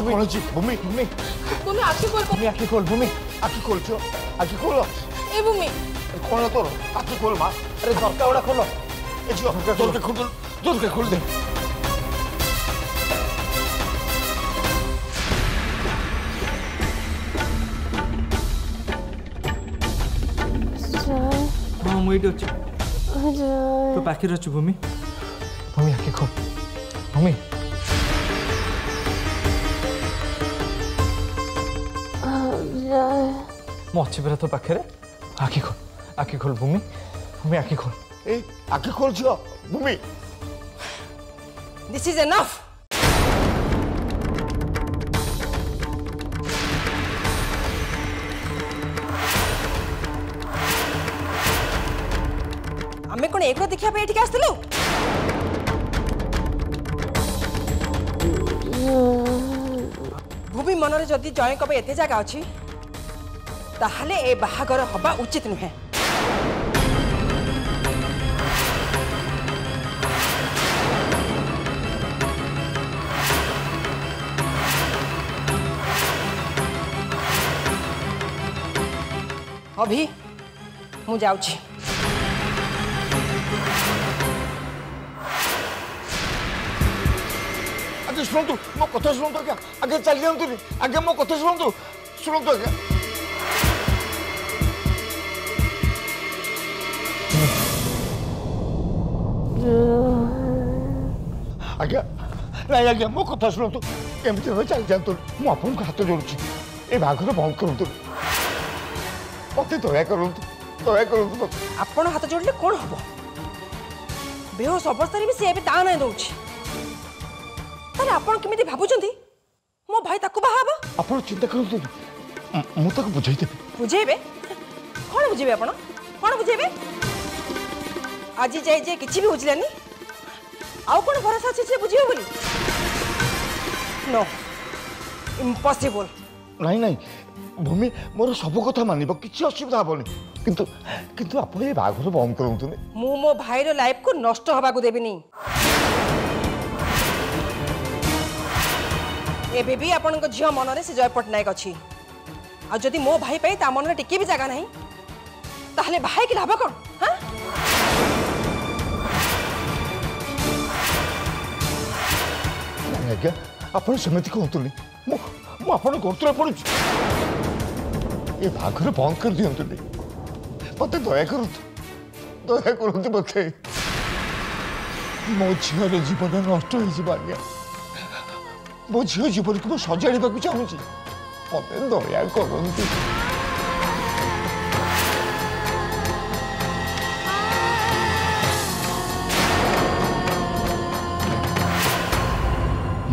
कौन अछि भूमि भूमि भूमि आखि खोल भूमि आखि खोल भूमि आखि खोल छो आखि खोल ए भूमि कौन तोर आखि खोल मां अरे झरका उड़ा खोल ए झियो झरका खोल दे हाँ मुझे अच्छे तो पाखी अच्छु भूमि भूमि आखि खोल भूमि मु अच्छी परा तो पाखे आखि खोल भूमि भूमि आखि खोल ए आखि खोल छो भूमि दिस इज एनफ आमे कोन एकरो देखिया पे एठी आस्तिलु भूमि मनरे जदि जय कबे एते जागा अछि ताहले ए बाहागर हबा उचित नुहे अभी मु जाउछि आगे शुणु मो कथा शुणु आज्ञा आगे चली जातु आगे मो कथा शुणु शुणु आज्ञा आज्ञा नहीं आज्ञा मो कथा शुणु एमती भाई चली जातु मुझे आपन को हाथ जोड़ुची ए बाघर बंद करूँ मत दया करूँ आपण हाथ जोड़ले कौन हम बेहोश अवस्था भी सी ए ता ना दौर ताले आपण केमिति भाबुचंती मो भाई ताकू बाहाबो आपण चिंता करंतु मु ताको बुझाई देबे बुझेबे कोन बुझेबे आपण कोन बुझेबे आज जाय जे किछि भी बुझलानी आउ कोन भरोसा छै जे बुझियो बोली नो इम्पॉसिबल नहीं नहीं भूमि मोर सब कथा मानिबो किछि असुविधा होबनी किंतु किंतु आपण ए बाघर बंद करंतु मु मो भाई रो लाइफ को नष्ट होबा को देबिनी एबे भी आपण को झियो मन रे से जय पटनायक अछि आ जदि मो भाई पे ता मन रे टिके भी जगह नहीं ताहले भाई के लाभ कोन हां आज्ञा आपण समिति कहतुनी मु आपण गोत्र पड़ू ए बाघर बंद कर दियंतु मत दया करंतु मते मो झियर जीवन नष्ट हो आज्ञा मो झील जीवन को सजाड़ा चाहूँ मत दया करंतु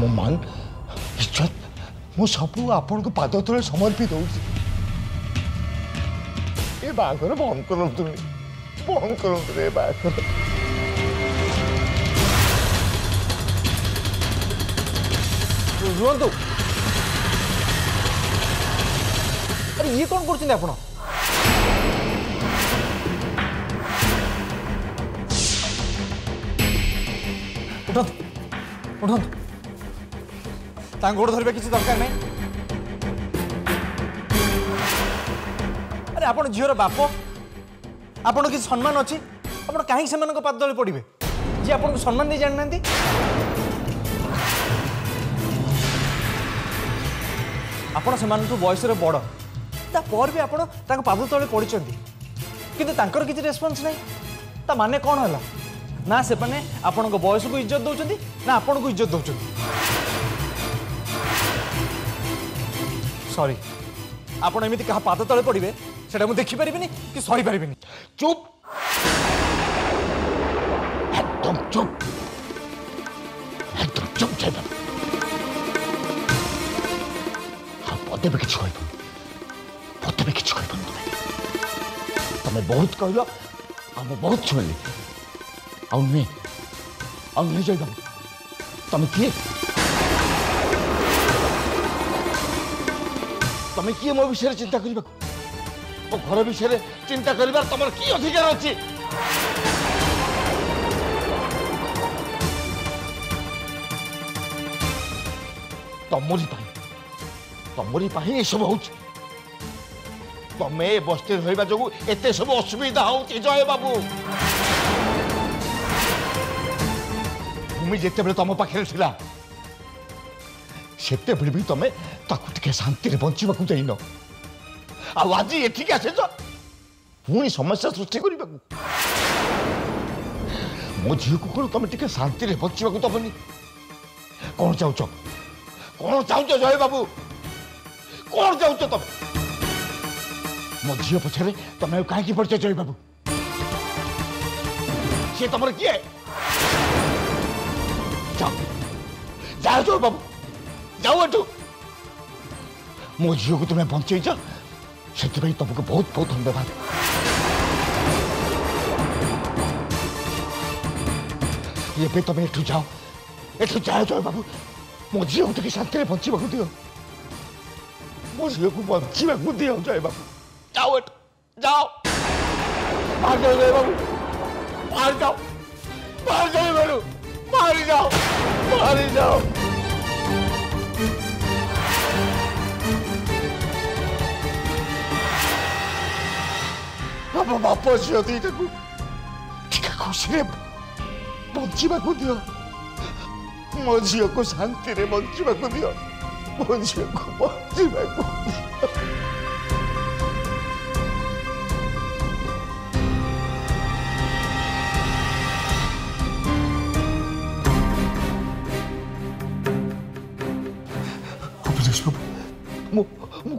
मो मान इज्जत मो सब आपण को पाद तले समर्पित हो बाघर बंद करंतु रे बाघर रुहतु अरे ये कौन कर आप उठंतु उठंतु गोड़ धरबे किसी दरकार नहीं अरे आपण झीर बाप आपण किसी सम्मान अच्छी आप कहीं से पाद तले पड़े जी आपको सम्मान नहीं जानी आपण से बयस बड़ तापर भी आपण पाद तले पड़ी कि किसी रेस्पॉन्स नहीं ता माने कौन है ना से आपण बयस को इज्जत दौरान ना आपण को इज्जत दौरान सॉरी आपण एमती क्या पाद तले पड़े से मुझे देखिपारि कि सही पारि चुप एकदम चुप एकदम चुप जाइबा मत भी किसी मत भी किसी तुम्हें बहुत कहल आम बहुत शुणिली आउ जाइबा तुम किए तुम किए मो विषय चिंता करने मो घर विषय चिंता कर तुम कि अधिकार अच्छी तमरी तमरी ये सब हो तमें बस्ती रहा जो एत सब असुविधा हो जय बाबू भूमि जिते तुम पाखे से भी तुम ताकू शांति बंचा देन आज एठिक आस पुणी समस्या सृष्टि करने मो झील को कौन तुम टे शांति बचा दबनी कौन चाहूच जय बाबू कौन चाहूच तुम मो झी पछे तुम कहीं पड़च जय बाबू सी तुम किए जाओ जाओ जय बाबू जाओ एठू मो झील को तुम्हें बंचेच से तुमको बहुत बहुत धन्यवाद ये तुम एठू जाओ जय बाबू मो झील को टे शांति बचा दियो मो झील को बचा दियो जय बाबू जाओ जाओ बाहर जाओ जय बाबू बाहर जाओ बाबू बाहर जाओ बाबा बाप झील दीटा को खुशी बचा दियो मो झील को शांति बचा दियो मो झील को बचा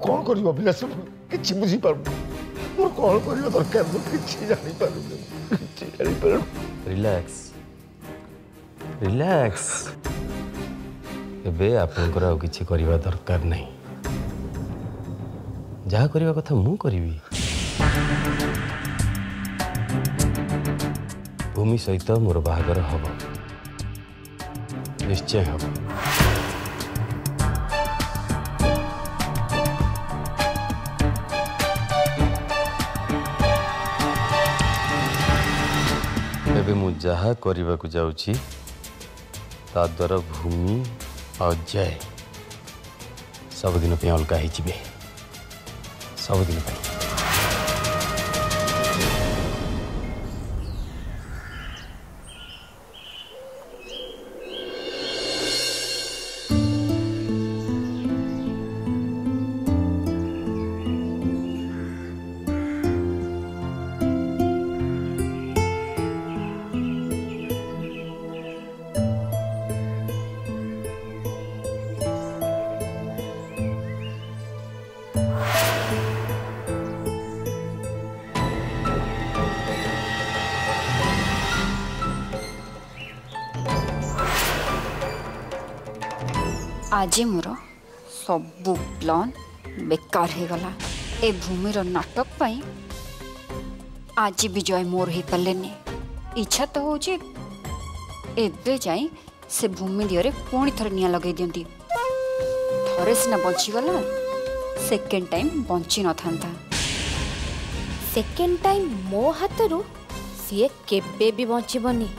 कौन कर अभिलाष कि बुझीपार मोर कौन कर दरकार कि जापर रिलैक्स रिलैक्स एबे आपनकर आ किछि करबा दरकार नहीं जहा करबा कथा मु करबी भूमि सहित मोर बाहागर हब निश्चय हब एबे मु जहा करबा को जाउछि ता द्वारा भूमि और जय सबदिन पे अलगा ही सबदिन पे आज मोर सबू प्लान बेकार हो गला ए भूमिर नाटक पाई आज विजय मोर ही पालेनी इच्छा तो हो एबे जाई से भूमि दिहरे पुणी थरे निया लगे दियंती थरे सिना बची गला सेकेंड टाइम बंची न था सेकेंड टाइम मो हाथरू सी केबे भी बचबनी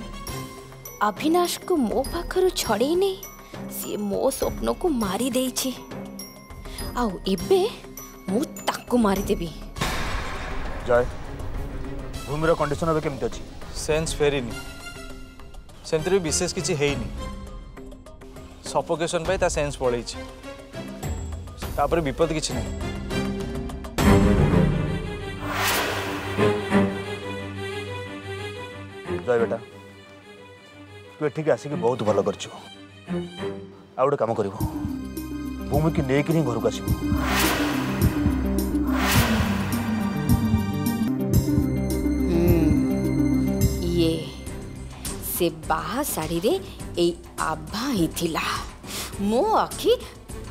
अविनाश को मो पाखरु छड़े नहीं सी मो स्वप्न को मारी देछि आउ एबे मु ताकू मारी देबी जय भूमिर कंडीशन अब केमती अछि सेंस फेरिनी सेंतरी विशेष किछि हेइनी सफोकेशन पाई ता सेंस पळै छि तापर विपद किछि नै जय बेटा तू एठिक आसिक बहुत भल करछु आ गोटे कम कर भूमि की लेकिन ही घर को आसब ये से बाहा साड़ी रे ए आभा ही थिला मो आखि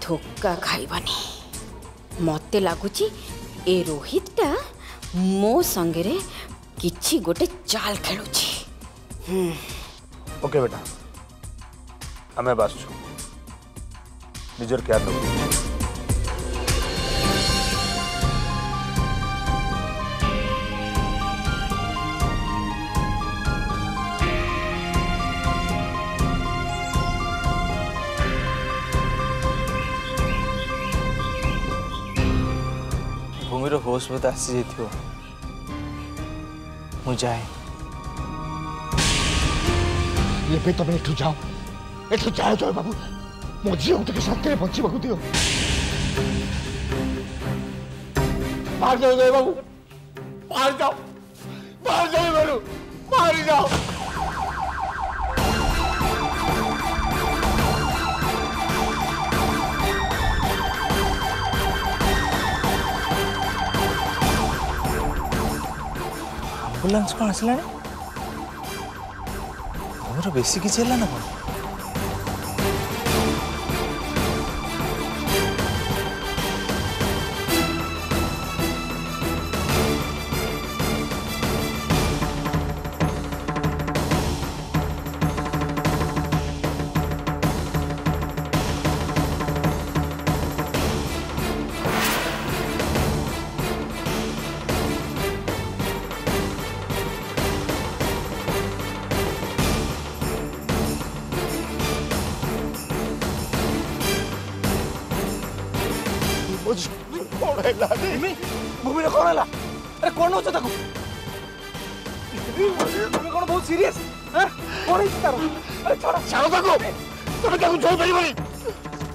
धोका खाइबानी मते लागुची ए रोहितटा मो संगे रे किछि गोटे चाल खेलुची ओके बेटा आमे बास छु निजर क्या लो होश बोध आसी जाइथियो मु जाए ये तुम एठू जाओ जय बाबू मो झील को टे शांति बचा दियो बाहर जाओ जय बाबू बाहर जाओ बाबू बाहर जाओ एम्बुलेंस कौन आसला तमर बेसी किसी है ना कौन भूमि कौन है अरे कौन हो ताको भूमि कौन बहुत सीरियस कौन है तार अरे छोड़ छाड़ो ताको तुम ताको छोड़ परिबनी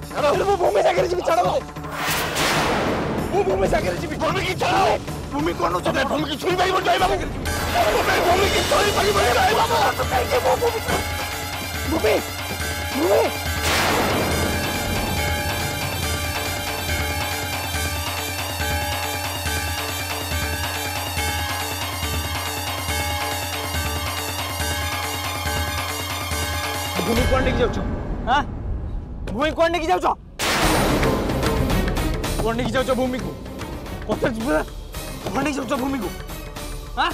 छाड़ो वो भूमि सागर जी छाड़ो वो भूमि सागर जी भूमि की छाड़ो भूमि कौन हो ताको भूमि की छुरी परिबन जाय बाबू भूमि की छुरी परिबन जाय बाबू कैसे वो भूमि भूमि कौन लेके जाओ हाँ भूमि कौन लेके जाओ कौन लेके जाओ भूमि को कौन लेके जाओ भूमि को हाँ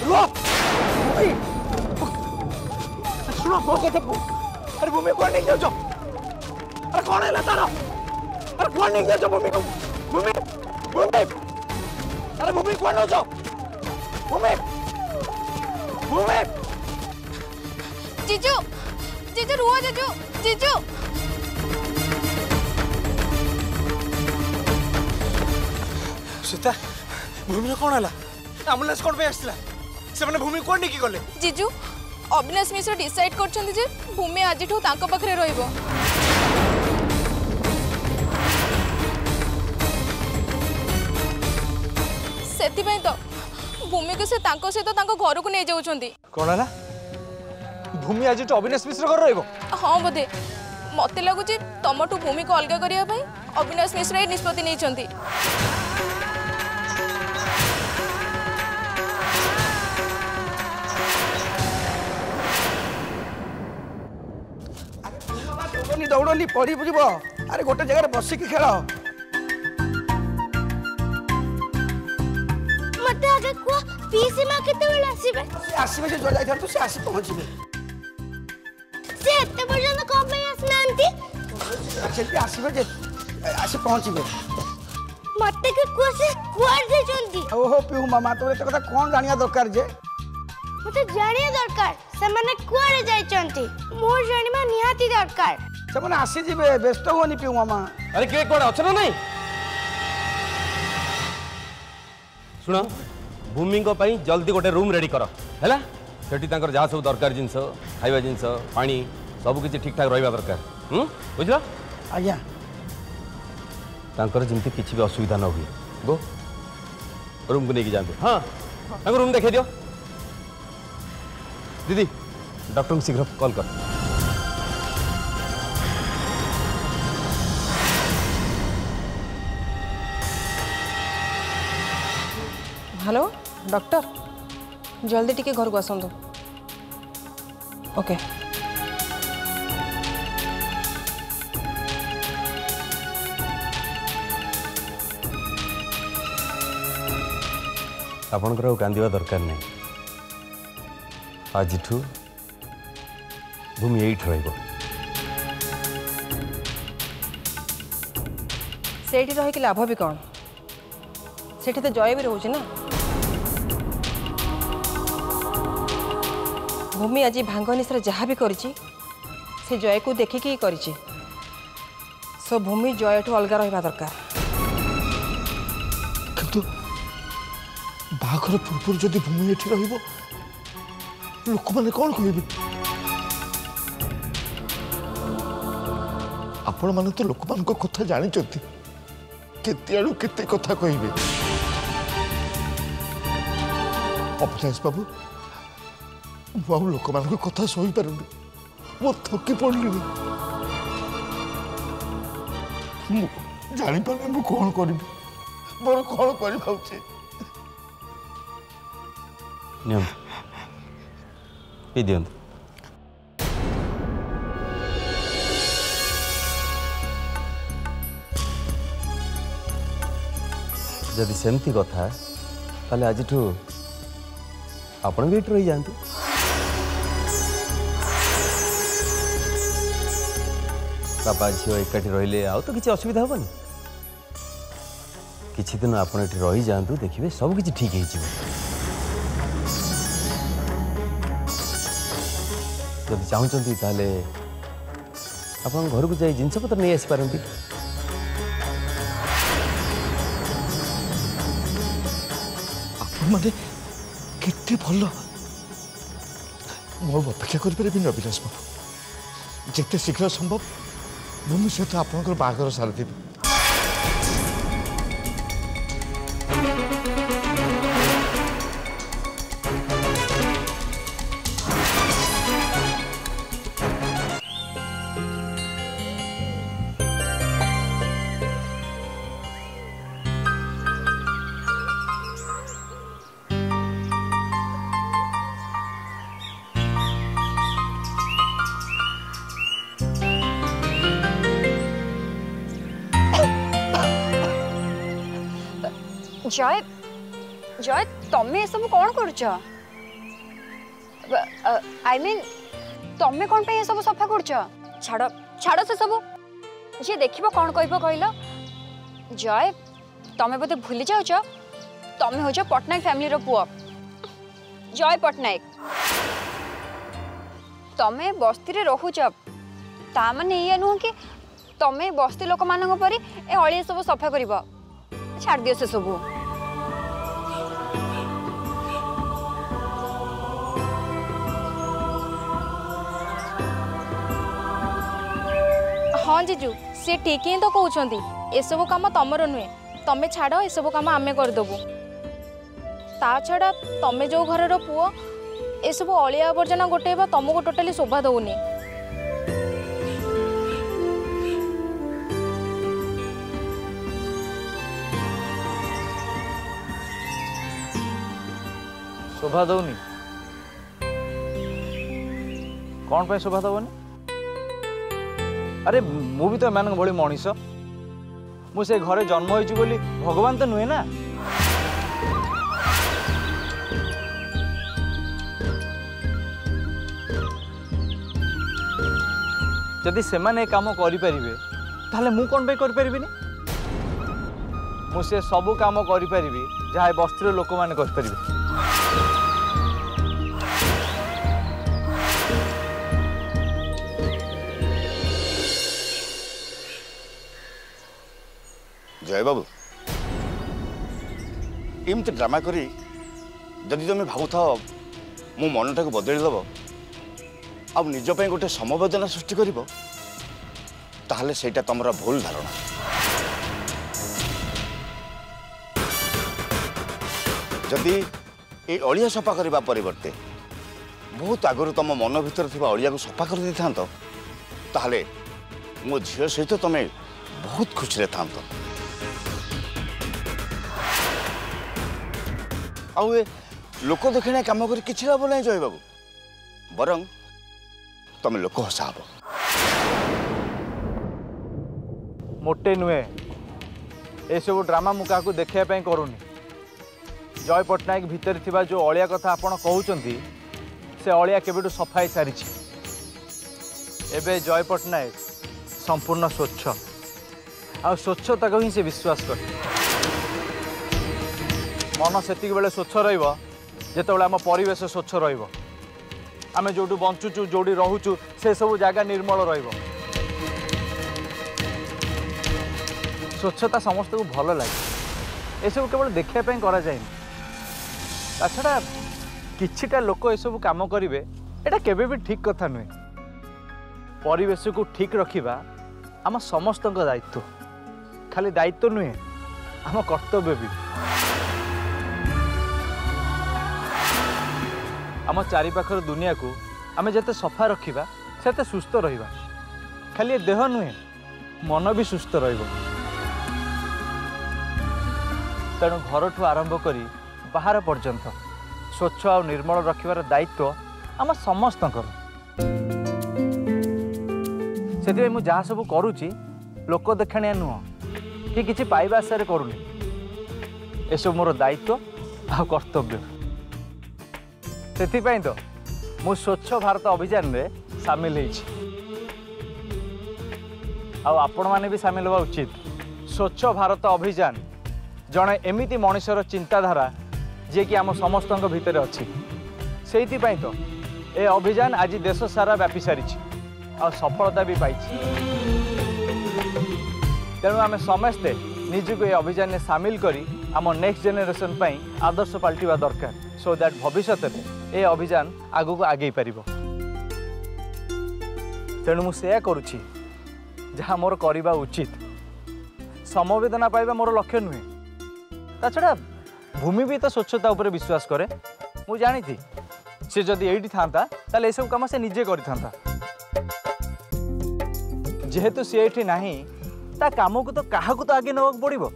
भूमि सुनो बहुत कथा अरे भूमि कौन लेके जाओ अरे कौन है तारा अरे कौन लेके जाओ भूमि को भूमि अरे भूमि कौन हो जाओ भूमि जीजू जीजू रुआ जीजू सीता भूमि कौन है एम्बुलेंस कौन पे आसला से माने भूमि कौन नहीं गले जीजू अविनाश मिश्र डिसाइड करछन्ती जे भूमि आजिठू तांको पाखरे रहइबो सेति पई तो भूमि को से तांको सहित तांको घर को नहीं जाउछन्ती कौन है भूमि आज अविनाश मिश्र घर रहिबो हाँ बोधे मते लगुची तमठू भूमि को अलग करिया भाई अविनाश मिश्र ए निष्पत्ति नहीं छन्ती दौड़नी पड़ी बुझब अरे गोटे जगह बसिक खेल मत आगे को पीसी मां केते बेला आसीबे आसीबे से जो जाई तो से आसी पहुंचबे से एते पर्यंत को पे आसनांती से आसीबे जे आसी पहुंचबे मते के को से कुआर जे चंती ओहो पिहु मामा तोरे तो कथा कोन जानिया दरकार जे मते जानिया दरकार से माने कुआर जाई चंती मोर जानिमा निहाती दरकार से माने आसी जिबे व्यस्त होनी पिहु मामा अरे के कोड अछ ना नहीं सुना भूमि को पई जल्दी गोटे रूम रेडी कर हैला सेठी तांकर जहाँ सब दरकार जिनस खाइबा जिनस पानी सब किछि ठीक ठाक रहिबा दरकार बुझला आज्ञा तांकर जिंती किछि भी असुविधा न हुई गो रूम को लेके जाते हाँ तांकर रूम देखे दियो दीदी डॉक्टर को शीघ्र कॉल कर हेलो डॉक्टर जल्दी टिके घर को आसंतु ओके आपणकर कांदिवा दरकार नहीं आज भूमि एट रही सेठी रही लाभ भी कौन सेठी तो जय भी रोचे ना भूमि आज भांग निश्र जहाँ भी करी से जय को देखिकी करी सो भूमि जय ठू अलग रहा दरकार किंतु बाघर पूर्व जदि भूमि ये रही लोक मैंने कौन कहे आपण मैंने तो लोक मान कथा जानी केते आड़ू केते कथा कहे अभिलाष बाबू मुझे लोक मान कथा सही पार वो थकी पड़ी जानी पारे मु कौन करी मोर कौन कर पी दियंत जदि सेमती कथा ताले आज आपण भी रही जातु बापा झील एकाठी रहिले आउ तो किसी असुविधा हेनी किछि दिन आपण एठी रही जातु देखिए सब किछि ठीक है जब चाहूँगी ताले आपण घर को जाई जिनस पत्र नहीं आसपारती माने केते भल मो अपेक्षा करें अभिलाष बाबू जिते शीघ्र संभव भूमि सहित आपंकर बाहर सारी जय जय तमे सब कौन करुच आई मीन तमे कौन पे सब सफा करुच छाड़ छाड़ से सब जी देखिबो कौन कहबो कहलो जय तमे बोधे भूली जाउच तमे हो पटनायक फैमिली रो पुआ जय पटनायक तमे बस्ती रे रहुच ता माने ये नुह कि तमे बस्ती लोक मानक परी ए अळिया सब सफा करिवो छाड़ दियो से सब हाँ जीजू सी ठीक ही तो कहते एसबू कम तमर नुहे तमें छाड़ एसबू कम आमे करदेबू ता छड़ा तमें जो घर पुओ एसबू अलिया आवर्जना गोटेबा तुमको टोटाली शोभा दौनी शोभा दौनी कौन पे शोभा दबनी अरे मु भी तो एम भाई मनीष मुझे घरे जन्म होइछि बोली भगवान तो नुहे ना जदि से माने काम करें ताले मु कौन करें मुझे सबू काम करें जहाँ बस्तीर लोक मैंने करें जय बाबू एमती ड्रामा करी जदि तुम भावुता मो मनटा को बदलदेव आ निज पे गोटे समवेदना सृष्टि कर ताहले सेटा तुमरा भूल धारणा जदि ये अलिया सफा करने परिवर्ते बहुत आगु तुम मन भीतर थी अलिया को सफा कर दे था ताहले मो झील सहित तुम्हें बहुत खुशी था आउ ए लोक देखने कम कर कि लाभ ना जय बाबू बरं तुम लोक हसा हम मोटे नुहे ये सब ड्रामा मु क्या देखापी करूनी जय पट्टनायक भितर थिबा जो अलिया कथा आपण कहउचंती से अलिया केबेटू सफाई सारी एबे जय पट्टनायक संपूर्ण स्वच्छ आ स्वच्छता को ही से विश्वास कर मन से बेले स्वच्छ रते आम परिवेश स्वच्छ रमें जो बंचुचु जो रोचु से सब जगह निर्मल स्वच्छता समस्त को भल लगे एसबू केवल देखापी कराए ताछड़ा किछिटा लोक एसबू कम करेंगे एटा केबे भी ठीक कथा नुहे। परिवेश को ठीक रखा आम समस्त दायित्व खाली दायित्व नुहे आम कर्तव्य भी। आम चारिपाखर दुनिया को आम जिते सफा रखा सेते सुस्थ रहिबा। खाली देह नुहे मन भी सुस्थ रहिबो। तेणु घर ठू आरंभ करी बाहर पर्यंत स्वच्छ और निर्मल रखिबार दायित्व आम समस्त से मु जहाँ सब करुच्ची लोक देखाणिया नुह कि किसी पाइबा आशारे करूनी एसब मोर दायित्व आ कर्तव्य। से तो मु स्वच्छ भारत अभियान में सामिल आपण मैंने भी सामिल हवा उचित। स्वच्छ भारत अभियान जड़े एमती मनीषर चिंताधारा जे कि आम समस्त भितर अच्छी से तो ए अभियान आज देश सारा व्यापी सारी और सफलता भी पाई। तेणु आम समस्ते निजको ये अभियान में सामिल करी आम नेक्स्ट जेनेरेशन पाई आदर्श पलटिवा दरकार सो दैट भविष्य में ये अभियान आगू को आगे पार। तेणु मुझे करुच्ची जहाँ मोर करवा उचित समवेदना पाइबा मोर लक्ष्य नुहे। ताछड़ा भूमि भी तो स्वच्छता उपर विश्वास करे मु जानी थी सी जदि एठी थांता ताले ए सब काम से निजे करि थांता। जेहेतु सी एठी नाही ता काम को तो काहा को तो आगे नबाक पड़िबो।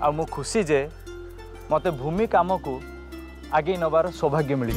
आ मु खुशी जे मते भूमि काम को आगे नबार सौभाग्य मिली।